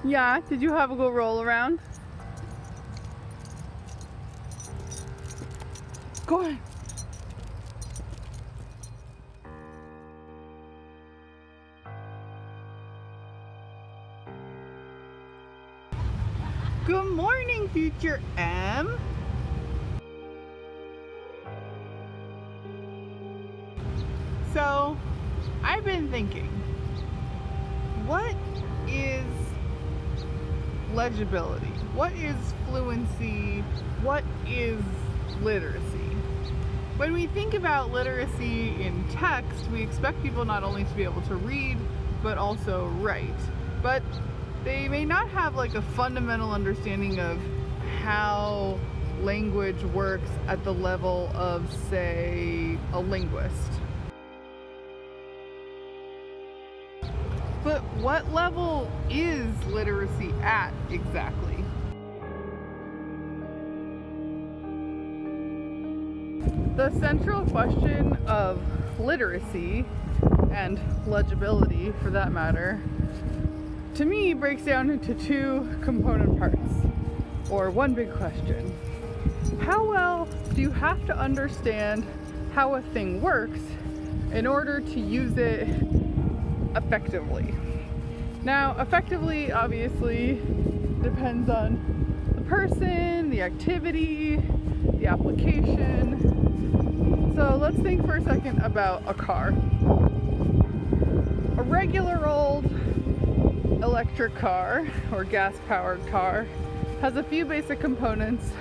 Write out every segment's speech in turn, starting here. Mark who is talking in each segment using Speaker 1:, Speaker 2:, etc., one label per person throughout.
Speaker 1: Yeah, did you have a good roll around? Go ahead. Good morning, future M. So, I've been thinking, what is legibility? What is fluency? What is literacy? When we think about literacy in text, we expect people not only to be able to read, but also write. But they may not have like a fundamental understanding of how language works at the level of, say, a linguist. But what level is literacy at exactly? The central question of literacy, and legibility for that matter, to me breaks down into two component parts, or one big question. How well do you have to understand how a thing works in order to use it effectively? Now, effectively obviously depends on the person, the activity, the application. So let's think for a second about a car. A regular old electric car or gas-powered car has a few basic components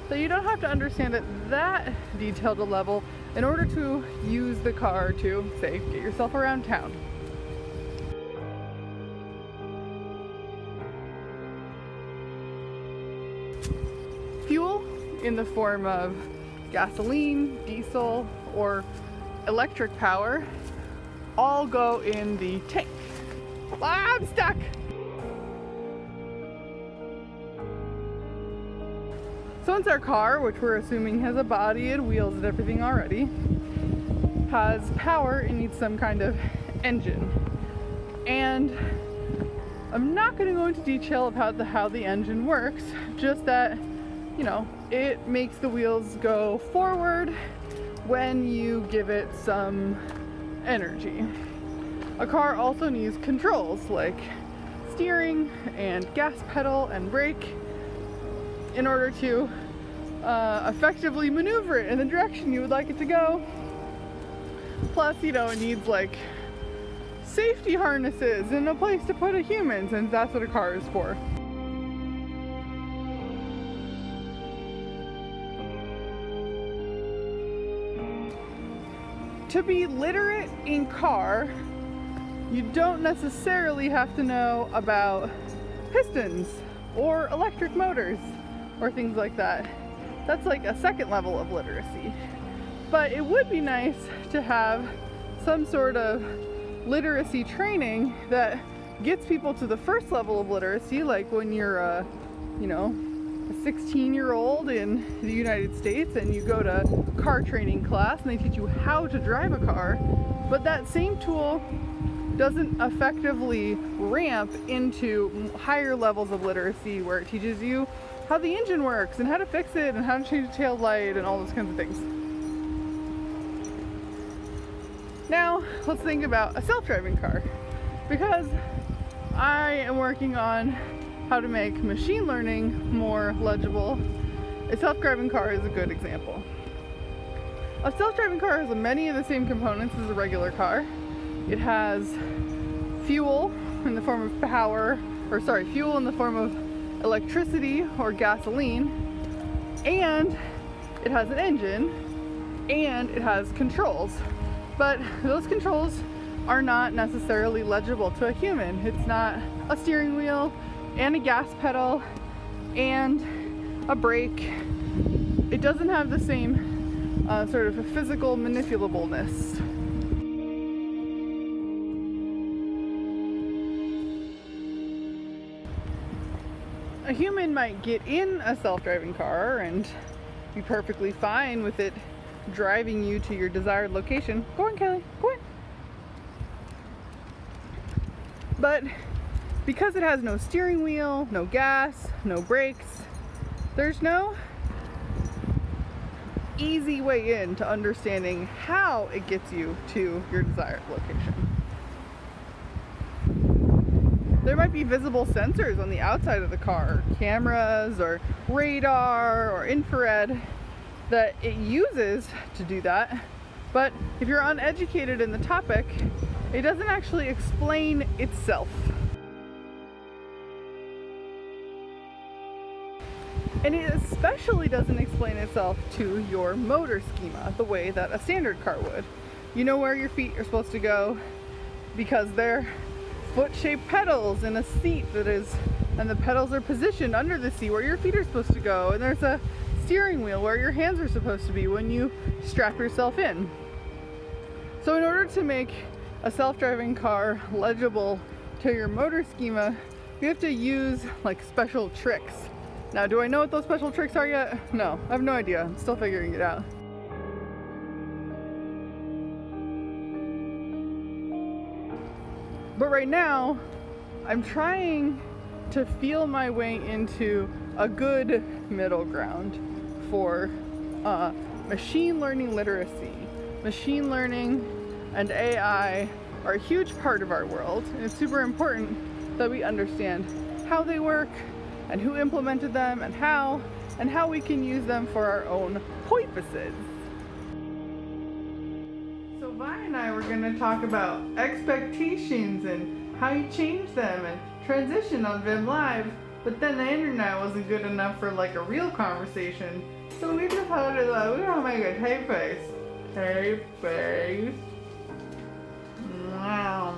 Speaker 1: that you don't have to understand at that detailed a level in order to use the car to, say, get yourself around town. Fuel in the form of gasoline, diesel, or electric power all go in the tank. Ah, I'm stuck! So once our car, which we're assuming has a body and wheels and everything already, has power, it needs some kind of engine. And I'm not going to go into detail about how the engine works, just that, you know, it makes the wheels go forward when you give it some energy. A car also needs controls like steering and gas pedal and brake in order to effectively maneuver it in the direction you would like it to go. Plus, you know, it needs like safety harnesses and a place to put a human, since that's what a car is for. To be literate in car, you don't necessarily have to know about pistons or electric motors or things like that. That's like a second level of literacy. But it would be nice to have some sort of literacy training that gets people to the first level of literacy, like when you're a 16-year-old in the United States and you go to car training class and they teach you how to drive a car, but that same tool doesn't effectively ramp into higher levels of literacy where it teaches you how the engine works and how to fix it and how to change the tail light and all those kinds of things. Now, let's think about a self-driving car, because I am working on how to make machine learning more legible. A self-driving car is a good example. A self-driving car has many of the same components as a regular car. It has fuel in the form of fuel in the form of electricity or gasoline, and it has an engine, and it has controls. But those controls are not necessarily legible to a human. It's not a steering wheel and a gas pedal and a brake. It doesn't have the same sort of physical manipulableness. A human might get in a self-driving car and be perfectly fine with it driving you to your desired location. Go on, Kelly, go on. But because it has no steering wheel, no gas, no brakes, there's no easy way in to understanding how it gets you to your desired location. There might be visible sensors on the outside of the car, cameras or radar or infrared, that it uses to do that. But if you're uneducated in the topic, it doesn't actually explain itself. And it especially doesn't explain itself to your motor schema the way that a standard car would. You know where your feet are supposed to go because they're foot-shaped pedals in a seat and the pedals are positioned under the seat where your feet are supposed to go, and there's a steering wheel where your hands are supposed to be when you strap yourself in. So in order to make a self-driving car legible to your motor schema, you have to use like special tricks. Now, do I know what those special tricks are yet? No, I have no idea. I'm still figuring it out. But right now, I'm trying to feel my way into a good middle ground for machine learning literacy. Machine learning and AI are a huge part of our world, and it's super important that we understand how they work and who implemented them and how we can use them for our own purposes. So Vi and I were going to talk about expectations and how you change them and transition on Vim Live, but then the internet wasn't good enough for like a real conversation. So we decided that we don't make a tape face. Tape face. Wow.